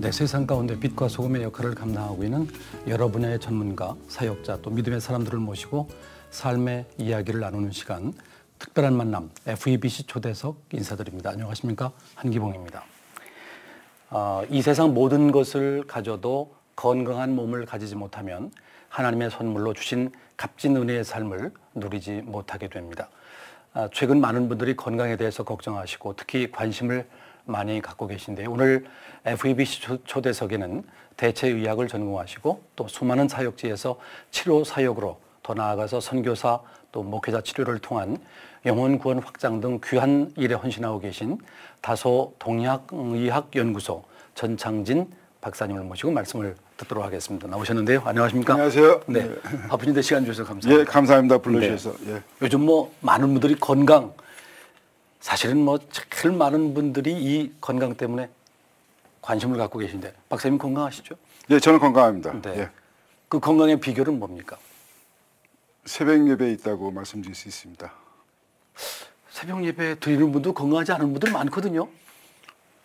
네, 세상 가운데 빛과 소금의 역할을 감당하고 있는 여러 분야의 전문가, 사역자, 또 믿음의 사람들을 모시고 삶의 이야기를 나누는 시간, 특별한 만남, FEBC 초대석 인사드립니다. 안녕하십니까? 한기봉입니다. 이 세상 모든 것을 가져도 건강한 몸을 가지지 못하면 하나님의 선물로 주신 값진 은혜의 삶을 누리지 못하게 됩니다. 최근 많은 분들이 건강에 대해서 걱정하시고 특히 관심을 많이 갖고 계신데요. 오늘 FEBC 초대석에는 대체의학을 전공하시고 또 수많은 사역지에서 치료 사역으로 더 나아가서 선교사 또 목회자 치료를 통한 영혼 구원 확장 등 귀한 일에 헌신하고 계신 다소 동의학연구소 전창진 박사님을 모시고 말씀을 듣도록 하겠습니다. 나오셨는데요. 안녕하십니까? 안녕하세요. 네. 바쁘신데 시간 주셔서 감사합니다. 예, 감사합니다. 불러주셔서. 네. 예. 요즘 많은 분들이 건강, 사실은 제일 많은 분들이 이 건강 때문에 관심을 갖고 계신데 박사님 건강하시죠? 예, 저는 건강합니다. 네. 예. 그 건강의 비결은 뭡니까? 새벽 예배에 있다고 말씀드릴 수 있습니다. 새벽 예배 드리는 분도 건강하지 않은 분들 많거든요.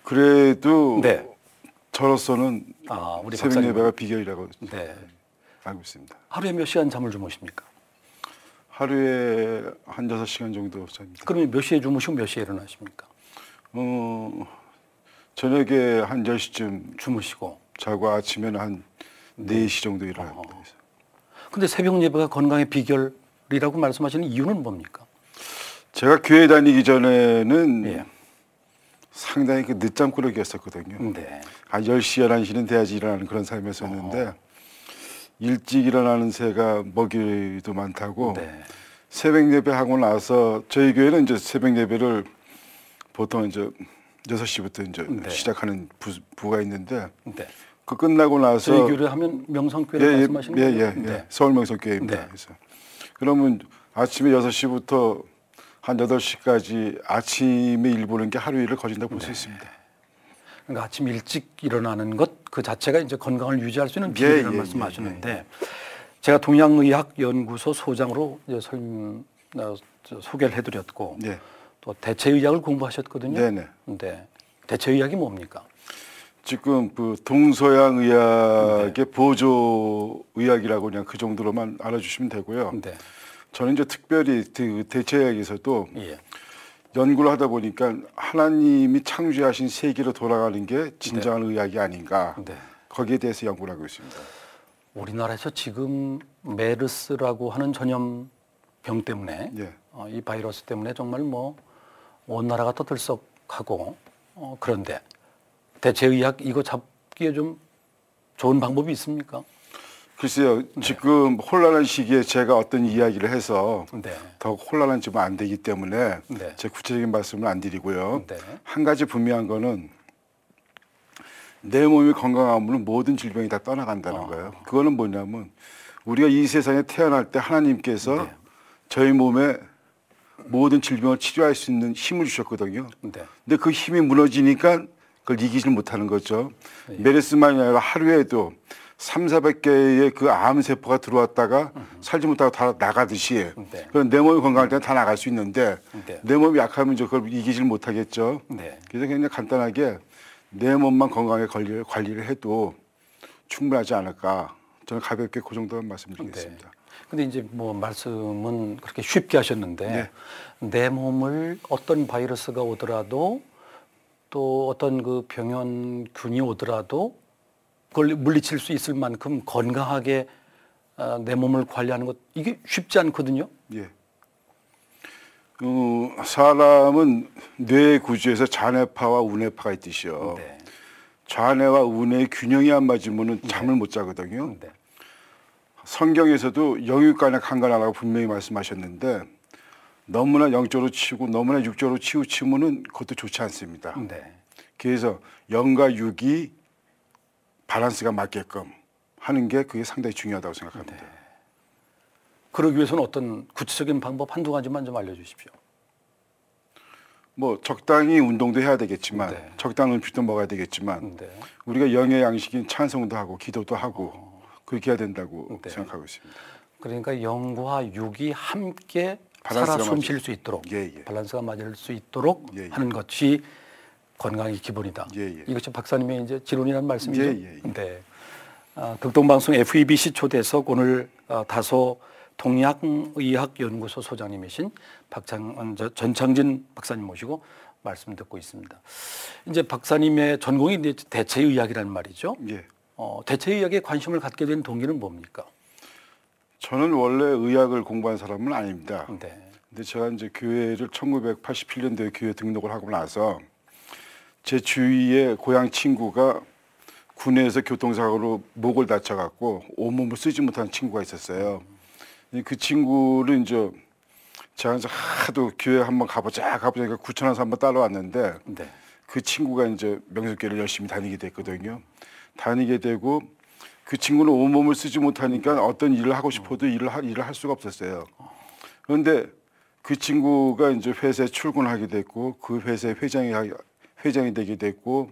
그래도 네. 저로서는 우리 새벽 박사님. 예배가 비결이라고 네. 알고 있습니다. 하루에 몇 시간 잠을 주무십니까? 하루에 한 6시간 정도 잡니다. 그러면 몇 시에 주무시고 몇 시에 일어나십니까? 저녁에 한 10시쯤 주무시고. 자고 아침에는 한 4시 정도 일어납니다. 근데 새벽 예배가 건강의 비결이라고 말씀하시는 이유는 뭡니까? 제가 교회 다니기 전에는 예. 상당히 늦잠 꾸러기였었거든요. 네. 한 10시, 11시는 돼야지 일어나는 그런 삶이었었는데 일찍 일어나는 새가 먹이도 많다고 네. 새벽 예배 하고 나서 저희 교회는 이제 새벽 예배를 보통 이제 6시부터 이제 네. 시작하는 부가 있는데 네. 그 끝나고 나서 저희 교회 하면 명성교회 말씀하시는 거예요? 예. 네. 서울 명성교회입니다. 네. 그래서 그러면 아침에 6시부터 한 8시까지 아침에 일 보는 게 하루 일을 거진다고 볼 수 있습니다. 그러니까 아침 일찍 일어나는 것 그 자체가 이제 건강을 유지할 수 있는 비결이라는 말씀하시는데 제가 동양의학연구소 소장으로 이제 소개를 해드렸고 네. 또 대체의학을 공부하셨거든요. 네네. 네. 대체의학이 뭡니까? 지금 그 동서양 의학의 보조 의학이라고 그냥 그 정도로만 알아주시면 되고요. 네. 저는 이제 특별히 그 대체의학에서도 예. 연구를 하다 보니까 하나님이 창조하신 세계로 돌아가는 게 진정한 의학이 아닌가. 네. 거기에 대해서 연구를 하고 있습니다. 우리나라에서 지금 메르스라고 하는 전염병 때문에 예. 이 바이러스 때문에 정말 온 나라가 떠들썩하고 그런데 대체의학 이거 잡기에 좀 좋은 방법이 있습니까? 글쎄요. 지금 혼란한 시기에 제가 어떤 이야기를 해서 네. 더 혼란한 점은 안 되기 때문에 네. 제 구체적인 말씀을 안 드리고요. 네. 한 가지 분명한 거는 내 몸이 건강하면 모든 질병이 다 떠나간다는 거예요. 그거는 뭐냐면 우리가 이 세상에 태어날 때 하나님께서 저희 몸에 모든 질병을 치료할 수 있는 힘을 주셨거든요. 네. 근데 그 힘이 무너지니까 그걸 이기질 못하는 거죠. 메르스만이 아니라 하루에도 300~400개의 그 암세포가 들어왔다가 살지 못하고 다 나가듯이 그럼 내 몸이 건강할 때는 다 나갈 수 있는데 내 몸이 약하면 이제 그걸 이기질 못하겠죠. 네. 그래서 그냥 간단하게 내 몸만 건강하게 관리를 해도 충분하지 않을까. 저는 가볍게 그 정도만 말씀드리겠습니다. 근데 이제 말씀은 그렇게 쉽게 하셨는데 내 몸을 어떤 바이러스가 오더라도 또 어떤 그 병원균이 오더라도 그걸 물리칠 수 있을 만큼 건강하게 내 몸을 관리하는 것 이게 쉽지 않거든요. 예. 사람은 뇌 구조에서 좌뇌파와 우뇌파가 있듯이요. 네. 좌뇌와 우뇌의 균형이 안 맞으면 잠을 못 자거든요. 네. 성경에서도 영육간에 강간하라고 분명히 말씀하셨는데 너무나 영적으로 치우고 너무나 육적으로 치우치면은 그것도 좋지 않습니다. 네. 그래서 영과 육이 밸런스가 맞게끔 하는 게 그게 상당히 중요하다고 생각합니다. 그러기 위해서는 어떤 구체적인 방법 한두 가지만 좀 알려주십시오. 적당히 운동도 해야 되겠지만 적당한 음식도 먹어야 되겠지만 우리가 영의 양식인 찬송도 하고 기도도 하고 그렇게 해야 된다고 생각하고 있습니다. 그러니까 영과 육이 함께 살아 숨 쉴 수 있도록 밸런스가 맞을 수 있도록 하는 것이 건강이 기본이다. 예, 예. 이것이 박사님의 이제 지론이라는 말씀이죠. 예, 예, 예. 네. 극동방송 FEBC 초대석 오늘 다소 동양의학연구소 소장님이신 전창진 박사님 모시고 말씀 듣고 있습니다. 이제 박사님의 전공이 이제 대체의학이라는 말이죠. 예. 대체의학에 관심을 갖게 된 동기는 뭡니까? 저는 원래 의학을 공부한 사람은 아닙니다. 네. 근데 제가 이제 교회를 1987년도에 교회 등록을 하고 나서 제 주위에 고향 친구가 군에서 교통사고로 목을 다쳐갖고 온몸을 쓰지 못하는 친구가 있었어요. 그 친구를 이제 제가 이제 하도 교회 한번 가보자니까 9,000원 한번 따라왔는데 네. 그 친구가 이제 명석교회를 열심히 다니게 됐거든요. 다니게 되고 그 친구는 온몸을 쓰지 못하니까 어떤 일을 하고 싶어도 일을 할 수가 없었어요. 그런데 그 친구가 이제 회사에 출근하게 됐고 그 회사의 회장이 되게 됐고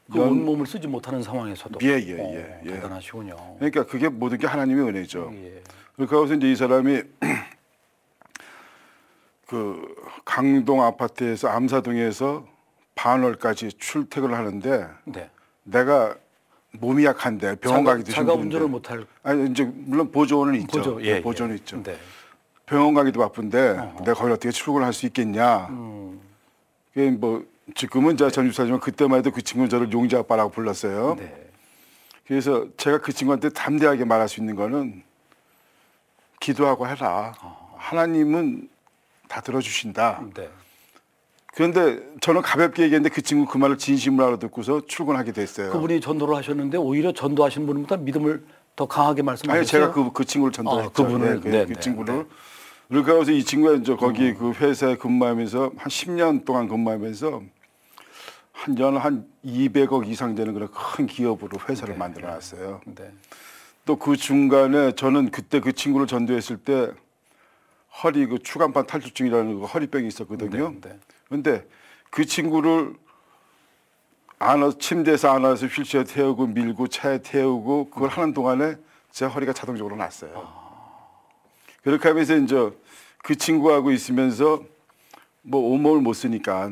그 온몸을 쓰지 못하는 상황에서도 예. 대단하시군요. 그러니까 그게 모든 게 하나님의 은혜죠. 예. 그래서 이제 이 사람이 그 강동 아파트에서 암사동에서 반월까지 출퇴근을 하는데 네. 내가 몸이 약한데 병원 가기도 자가 힘든데 운전을 못할 아니 이제 물론 보조원은 있죠. 보조는 있죠. 네. 병원 가기도 바쁜데 내가 거기 어떻게 출근할 수 있겠냐. 그게 뭐 지금은 전 집사지만 그때만 해도 그 친구는 저를 용자 아빠라고 불렀어요. 네. 그래서 제가 그 친구한테 담대하게 말할 수 있는 거는 기도하고 해라. 하나님은 다 들어주신다. 네. 그런데 저는 가볍게 얘기했는데 그 친구 그 말을 진심으로 알아듣고서 출근하게 됐어요. 그분이 전도를 하셨는데 오히려 전도하신 분보다 믿음을 더 강하게 말씀하셨어요. 아니 제가 그 친구를 전도했죠. 그분을 그 친구를. 그래서 이 친구가 이제 거기 그 회사에 근무하면서 한 10년 동안 근무하면서 한 200억 이상 되는 그런 큰 기업으로 회사를 만들어 놨어요. 네. 또 그 중간에 저는 그때 그 친구를 전도했을 때 허리 그 추간판 탈출증이라는 그 허리병이 있었거든요. 그런데 그 친구를 침대에서 안아서 휠체어 태우고 밀고 차에 태우고 그걸 하는 동안에 제 허리가 자동적으로 났어요. 그렇게 하면서 이제 그 친구하고 있으면서 뭐 온몸을 못 쓰니까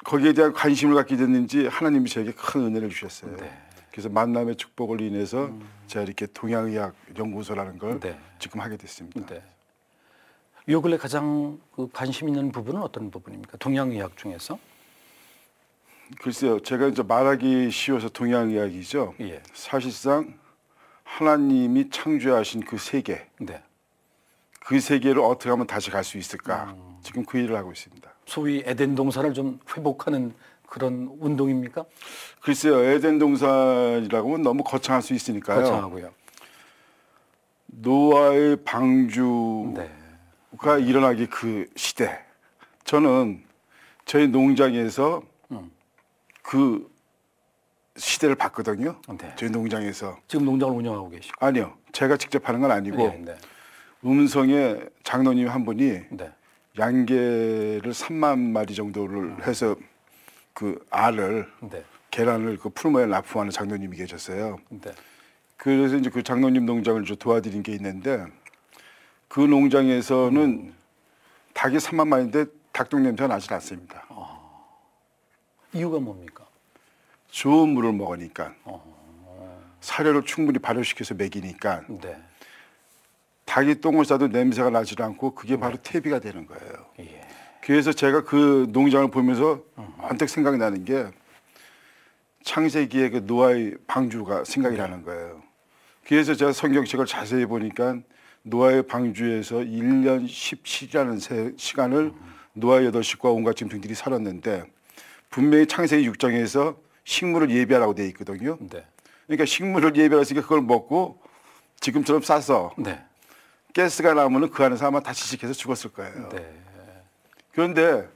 거기에 대한 관심을 갖게 됐는지 하나님이 저에게 큰 은혜를 주셨어요. 그래서 만남의 축복을 인해서 제가 이렇게 동양의학 연구소라는 걸 지금 하게 됐습니다. 요 근래 가장 그 관심 있는 부분은 어떤 부분입니까? 동양의학 중에서? 글쎄요, 제가 이제 말하기 쉬워서 동양의학이죠. 예. 사실상 하나님이 창조하신 그 세계, 그 세계를 어떻게 하면 다시 갈 수 있을까? 지금 그 일을 하고 있습니다. 소위 에덴 동산을 좀 회복하는 그런 운동입니까? 글쎄요, 에덴 동산이라고 하면 너무 거창할 수 있으니까요. 거창하고요. 노아의 방주가 일어나기 그 시대. 저는 저희 농장에서 그 시대를 봤거든요. 저희 농장에서. 지금 농장을 운영하고 계시고. 아니요, 제가 직접 하는 건 아니고 음성에 장로님 한 분이 양계를 3만 마리 정도를 해서 그 알을 계란을 그 풀무에 납품하는 장로님이 계셨어요. 그래서 이제 그 장로님 농장을 좀 도와드린 게 있는데 그 농장에서는 닭이 3만 마리인데 닭똥 냄새가 나지 않습니다. 이유가 뭡니까? 좋은 물을 먹으니까 사료를 충분히 발효시켜서 먹이니까 닭이 똥을 싸도 냄새가 나지 않고 그게 바로 퇴비가 되는 거예요. 그래서 제가 그 농장을 보면서 언뜻 생각이 나는 게 창세기의 그 노아의 방주가 생각이 나는 거예요. 그래서 제가 성경책을 자세히 보니까 노아의 방주에서 1년 17이라는 시간을 노아의 8식구와 온갖 짐승들이 살았는데 분명히 창세기 6장에서 식물을 예비하라고 되어 있거든요. 그러니까 식물을 예비하니까 그걸 먹고 지금처럼 싸서 가스가 나오면 그 안에서 아마 다 지식해서 죽었을 거예요. 그런데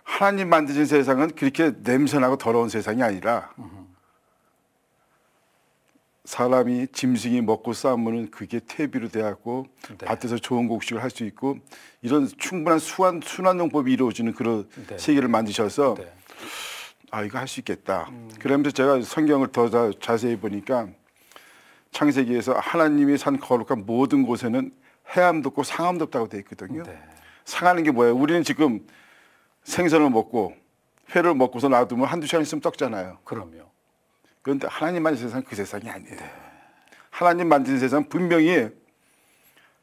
하나님 만드신 세상은 그렇게 냄새나고 더러운 세상이 아니라 사람이 짐승이 먹고 싸우면 그게 퇴비로 돼갖고 밭에서 좋은 곡식을 할 수 있고 이런 충분한 순환용법이 이루어지는 그런 세계를 만드셔서 아 이거 할 수 있겠다. 그러면서 제가 성경을 더 자세히 보니까 창세기에서 하나님이 산 거룩한 모든 곳에는 해암도 없고 상암도 없다고 되어 있거든요. 상하는 게 뭐예요? 우리는 지금 생선을 먹고 회를 먹고서 놔두면 한두 시간 있으면 떡잖아요. 그럼요. 그런데 하나님 만든 세상은 그 세상이 아니에요. 하나님 만든 세상은 분명히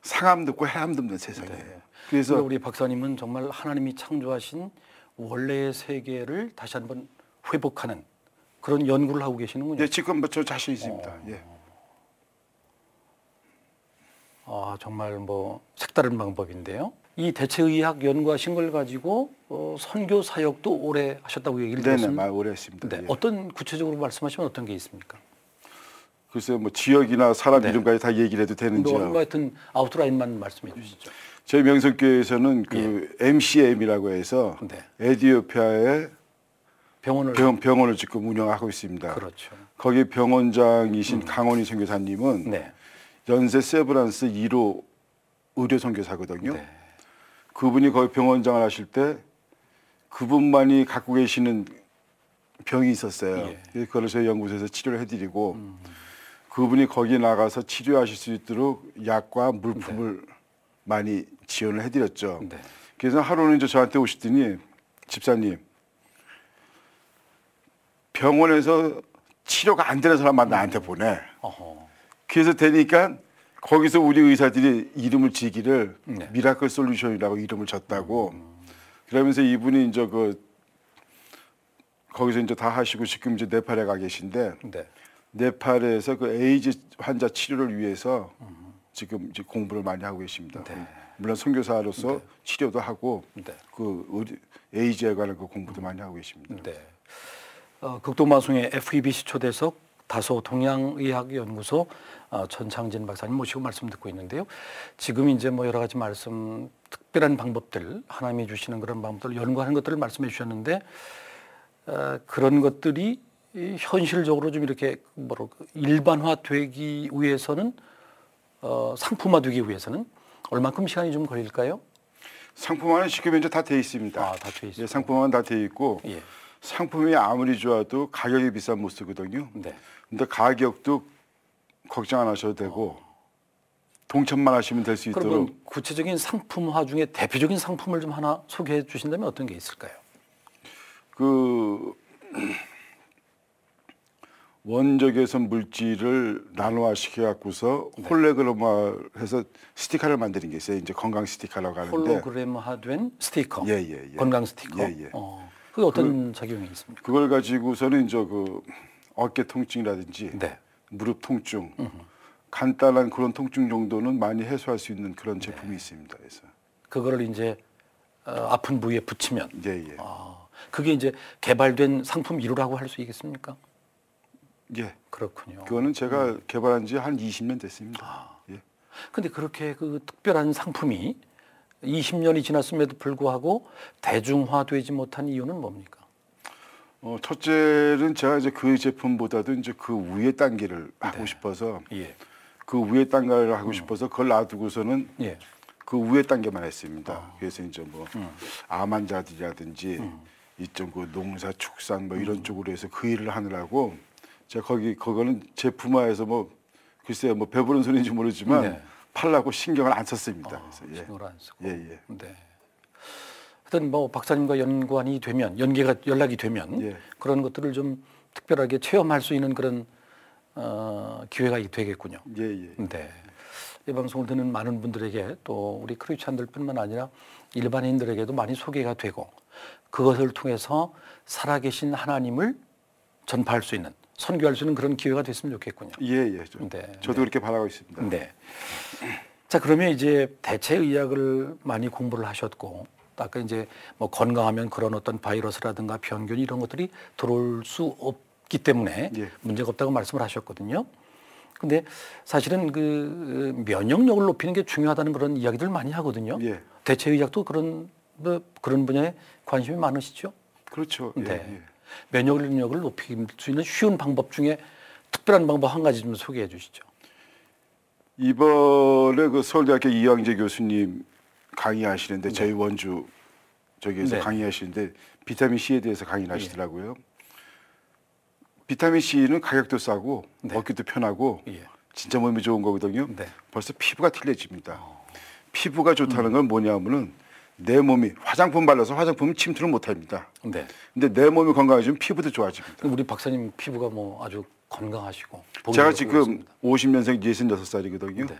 상함도 없고 해함도 없는 세상이에요. 그래서 우리 박사님은 정말 하나님이 창조하신 원래의 세계를 다시 한번 회복하는 그런 연구를 하고 계시는군요. 네, 지금 저 자신 있습니다. 예. 아, 정말 뭐 색다른 방법인데요. 이 대체의학 연구하신 걸 가지고 선교 사역도 오래 하셨다고 얘기를 들었습니다. 네네, 오래 했습니다. 네, 예. 어떤 구체적으로 말씀하시면 어떤 게 있습니까? 글쎄요, 뭐 지역이나 사람 네. 이름까지 다 얘기를 해도 되는지요. 뭐 하여튼 아웃라인만 말씀해 주시죠. 저희 명성교회에서는 그 MCM이라고 해서 네. 에티오피아에 병원을 지금 운영하고 있습니다. 그렇죠. 거기 병원장이신 강원희 선교사님은 네. 연세 세브란스 1호 의료 선교사거든요. 네. 그분이 거기 병원장을 하실 때 그분만이 갖고 계시는 병이 있었어요. 예. 그래서 그걸 저희 연구소에서 치료를 해드리고 그분이 거기 나가서 치료하실 수 있도록 약과 물품을 많이 지원을 해드렸죠. 네. 그래서 하루는 이제 저한테 오시더니 집사님 병원에서 치료가 안 되는 사람만 나한테 보내. 어허. 그래서 되니까 거기서 우리 의사들이 이름을 지기를 네. 미라클 솔루션이라고 이름을 졌다고. 그러면서 이분이 이제 거기서 이제 다 하시고 지금 이제 네팔에 가 계신데 네. 네팔에서 그 에이즈 환자 치료를 위해서 지금 이제 공부를 많이 하고 계십니다. 네. 물론 선교사로서 치료도 하고 네. 그 에이즈에 관한 그 공부도 많이 하고 계십니다. 네. 극동방송의 FEBC 초대석 다소 동양의학연구소 전창진 박사님 모시고 말씀 듣고 있는데요. 지금 이제 뭐 여러 가지 말씀, 특별한 방법들, 하나님이 주시는 그런 방법들 연구하는 것들을 말씀해 주셨는데 그런 것들이 현실적으로 좀 이렇게 일반화되기 위해서는 상품화되기 위해서는 얼마큼 시간이 좀 걸릴까요? 상품화는 지금 이제 다 돼 있습니다. 다 돼 있습니다. 예, 상품화는 다 돼 있고 예. 상품이 아무리 좋아도 가격이 비싼 못 쓰거든요. 네. 근데 가격도 걱정 안 하셔도 되고 동참만 하시면 될 수 있도록. 그러면 구체적인 상품화 중에 대표적인 상품을 좀 하나 소개해 주신다면 어떤 게 있을까요? 그 원적외선 물질을 나노화시켜 갖고서 홀로그램화해서 스티커를 만드는 게 있어요. 이제 건강 스티커라고 하는데. 홀로그램화된 스티커. 예. 건강 스티커. 예. 그게 어떤 작용이 있습니까? 그걸 가지고서는 이제 그 어깨 통증이라든지 네. 무릎 통증, 간단한 그런 통증 정도는 많이 해소할 수 있는 그런 제품이 있습니다. 그래서 그거를 이제 아픈 부위에 붙이면 예. 그게 이제 개발된 상품 1호라고 할 수 있겠습니까? 예. 그렇군요. 그거는 제가 개발한 지 한 20년 됐습니다. 예. 근데 그렇게 그 특별한 상품이 20년이 지났음에도 불구하고 대중화되지 못한 이유는 뭡니까? 첫째는 제가 이제 그 제품보다도 이제 그 위에 단계를 하고 싶어서 예. 그 위에 단계를 하고 싶어서 그걸 놔두고서는 예. 그 위에 단계만 했습니다. 그래서 이제 뭐 암 환자들이라든지 이쪽 그 농사 축산 뭐 이런 쪽으로 해서 그 일을 하느라고 제가 그거는 제품화해서 뭐 글쎄요 뭐 배부른 소리인지 모르지만 네. 팔라고 신경을 안 썼습니다. 그래서 예. 신경을 안 쓰고. 예. 네. 하여튼 뭐 박사님과 연관이 되면 연락이 되면 예. 그런 것들을 좀 특별하게 체험할 수 있는 그런 기회가 되겠군요. 예. 네. 이 방송을 듣는 많은 분들에게 또 우리 크리스찬들뿐만 아니라 일반인들에게도 많이 소개가 되고 그것을 통해서 살아계신 하나님을 전파할 수 있는 선교할 수 있는 그런 기회가 됐으면 좋겠군요. 예. 저도 그렇게 바라고 있습니다. 네. 자, 그러면 이제 대체 의학을 많이 공부를 하셨고 아까 이제 뭐 건강하면 그런 어떤 바이러스라든가 병균 이런 것들이 들어올 수 없기 때문에 예. 문제가 없다고 말씀을 하셨거든요. 근데 사실은 그 면역력을 높이는 게 중요하다는 그런 이야기들 많이 하거든요. 예. 대체 의학도 그런 분야에 관심이 많으시죠? 그렇죠. 네. 면역력을 높일 수 있는 쉬운 방법 중에 특별한 방법 한 가지 좀 소개해 주시죠. 이번에 그 서울대학교 이광재 교수님 강의하시는데 저희 원주 저기에서 강의하시는데 비타민 C에 대해서 강의를 하시더라고요. 비타민 C는 가격도 싸고 먹기도 편하고 진짜 몸에 좋은 거거든요. 벌써 피부가 틀려집니다. 피부가 좋다는 건 뭐냐면은 내 몸이 화장품 발라서 화장품은 침투를 못합니다. 네. 근데 내 몸이 건강해지면 피부도 좋아집니다. 그럼 우리 박사님 피부가 뭐 아주 건강하시고 제가 지금 50년생 66살이거든요. 네.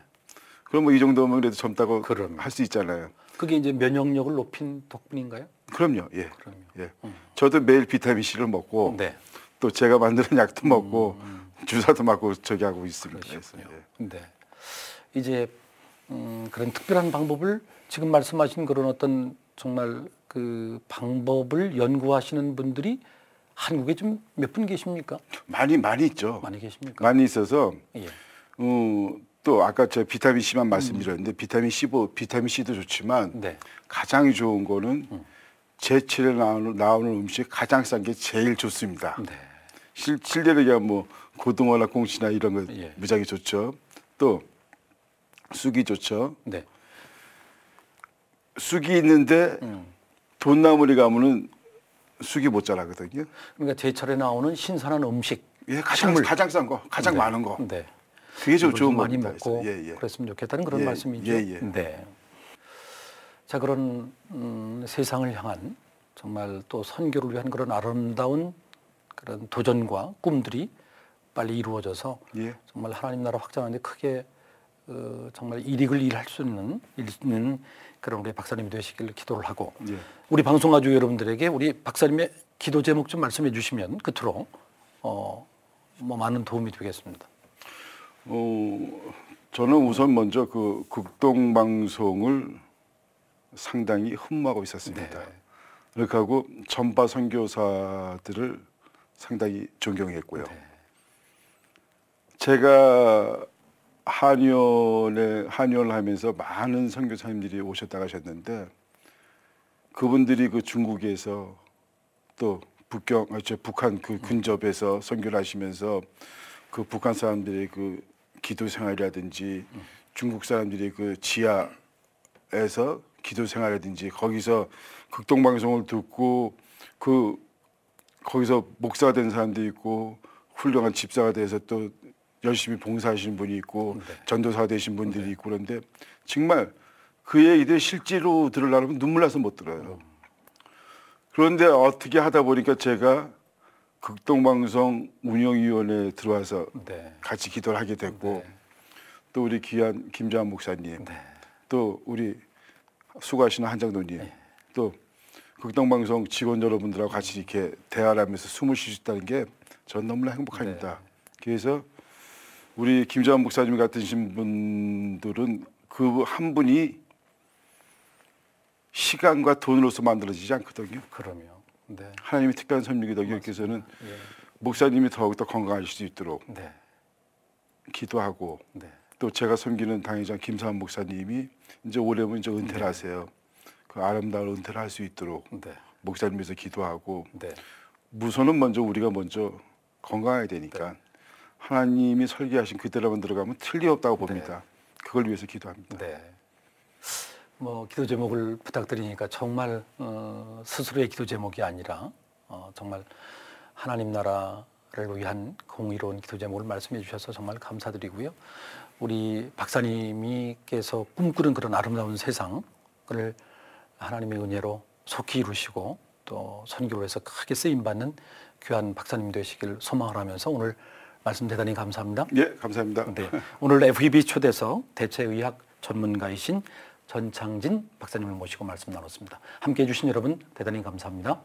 그럼 뭐 이 정도면 그래도 젊다고 그럼요. 할 수 있잖아요. 그게 이제 면역력을 높인 덕분인가요? 그럼요. 예. 그럼요. 예. 저도 매일 비타민 C를 먹고 네. 또 제가 만드는 약도 먹고 주사도 맞고 저기 하고 있습니다. 그래서, 예. 네. 이제 그런 특별한 방법을 지금 말씀하신 그런 어떤 정말 그 방법을 연구하시는 분들이 한국에 좀 몇 분 계십니까? 많이 있죠. 많이 계십니까? 많이 있어서 예. 또 아까 저 비타민 C만 말씀드렸는데 비타민 C도 좋지만 네. 가장 좋은 거는 제철에 나오는 음식 가장 싼 게 제일 좋습니다. 네. 실제로 그냥 뭐 고등어나 꽁치나 이런 거 예. 무지하게 좋죠. 또 쑥이 좋죠. 네. 쑥이 있는데 돈나물이 가면은 쑥이 못 자라거든요. 그러니까 제철에 나오는 신선한 음식. 예, 가장 싼 거, 가장 네. 많은 거. 네. 그게 좀 좋은 많이 겁니다. 먹고 예, 예. 그랬으면 좋겠다는 그런 예, 말씀이죠. 예, 예. 네. 자, 그런 세상을 향한 정말 또 선교를 위한 그런 아름다운 그런 도전과 꿈들이 빨리 이루어져서 예. 정말 하나님 나라 확장하는데 크게 정말 일익을 일할 수 있는 그런 우리 박사님이 되시길 기도를 하고 예. 우리 방송가족 여러분들에게 우리 박사님의 기도 제목 좀 말씀해 주시면 끝으로 뭐 많은 도움이 되겠습니다. 저는 우선 먼저 그 극동방송을 상당히 흠모하고 있었습니다. 네. 그렇게 하고 전파 선교사들을 상당히 존경했고요. 네. 제가 한의원을 하면서 많은 선교사님들이 오셨다 가셨는데 그분들이 그 중국에서 또 북한 그 근접에서 선교를 하시면서 그 북한 사람들의 그 기도 생활이라든지 중국 사람들이 그 지하에서 기도 생활이라든지 거기서 극동방송을 듣고 그 거기서 목사가 된 사람도 있고 훌륭한 집사가 돼서 또 열심히 봉사하시는 분이 있고 네. 전도사가 되신 분들이 있고 그런데 정말 그 얘기들 실제로 들으려면 눈물 나서 못 들어요. 그런데 어떻게 하다 보니까 제가 극동방송 운영위원회에 들어와서 네. 같이 기도를 하게 됐고 네. 또 우리 귀한 김자한 목사님 네. 또 우리 수고하시는 한장로님 네. 또 극동방송 직원 여러분들하고 같이 이렇게 대화를 하면서 숨을 쉴 수 있다는 게 전 너무나 행복합니다. 네. 그래서 우리 김자한 목사님 같으신 분들은 그 한 분이 시간과 돈으로서 만들어지지 않거든요. 그럼요. 네. 하나님의 특별한 선물이거든요. 그래서는 예. 목사님이 더욱더 건강하실 수 있도록 네. 기도하고 네. 또 제가 섬기는 당회장 김사한 목사님이 이제 올해면 이제 은퇴를 하세요. 그 아름다운 은퇴를 할 수 있도록 네. 목사님께서 기도하고 네. 우선은 우리가 먼저 건강해야 되니까 하나님이 설계하신 그대로만 들어가면 틀림없다고 봅니다. 그걸 위해서 기도합니다. 네. 뭐 기도 제목을 부탁드리니까 정말 스스로의 기도 제목이 아니라 정말 하나님 나라를 위한 공의로운 기도 제목을 말씀해 주셔서 정말 감사드리고요. 우리 박사님이께서 꿈꾸는 그런 아름다운 세상을 하나님의 은혜로 속히 이루시고 또 선교로 해서 크게 쓰임받는 귀한 박사님 되시길 소망을 하면서 오늘 말씀 대단히 감사합니다. 예, 감사합니다. 네, 오늘 FEB 초대석 대체의학 전문가이신 전창진 박사님을 모시고 말씀 나눴습니다. 함께해 주신 여러분 대단히 감사합니다.